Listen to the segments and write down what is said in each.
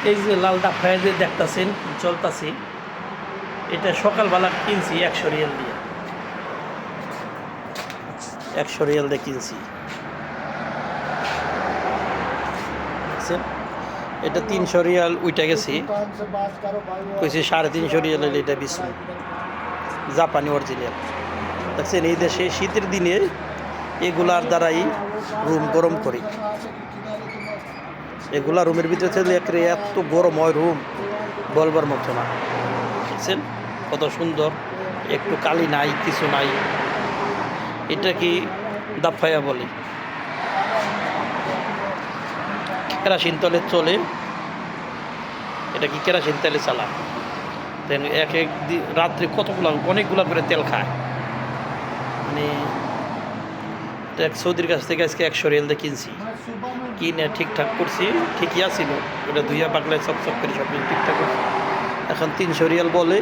এই যে লাল ডাফায় যে দেখতেছেন চলতেছি, এটা সকালবেলা কিনছি 100 রিয়াল দিয়ে, 100 রিয়াল দিয়ে কিনছি। দেখছেন, এটা 300 রিয়াল উইটা গেছি, কইছি 350 রিয়াল হলে এটা বিষ্ণু জাপানি অরিজিনাল। দেখছেন, এই দেশে শীতের দিনে এগুলার দ্বারাই রুম গরম করি। এগুলা রুমের ভিতরে থাকলে এত গরম হয় রুম, বলবার মতো না। দেখছেন কত সুন্দর, একটু কালি নাই, কিছু নাই। এটা কি দাফায়া বলে, কেরাসিন তেলে চলে। এটা কি কেরাসিন তেলে চালা, এক এক রাত্রে কতগুলো অনেকগুলা করে তেল খায়। মানে এক সৌদির কাছ থেকে আজকে 100 রিয়াল দিয়ে কিনছি, কিনে ঠিকঠাক করছি, ঠিকই আসছিল। ওটা ধুইয়া পাকলে চকচক করে সব কিছু ঠিকঠাক করছি। এখন 300 রিয়াল বলে,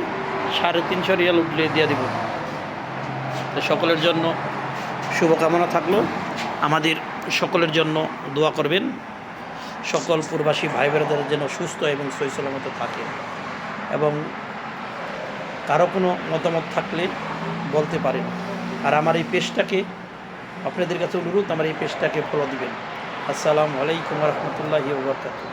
350 রিয়াল উঠলে দিয়ে দিব। সকলের জন্য শুভকামনা থাকলো, আমাদের সকলের জন্য দোয়া করবেন। সকল প্রবাসী ভাই বোনেদের যেন সুস্থ এবং সহি সালামত থাকে, এবং কারো কোনো মতামত থাকলে বলতে পারেন। আর আমার এই পেজটাকে, আপনাদের কাছে অনুরোধ, আমার এই পেজটাকে ফলো দিবেন। আসসালামু আলাইকুম ওয়া রাহমাতুল্লাহি ওয়া বারাকাতুহু।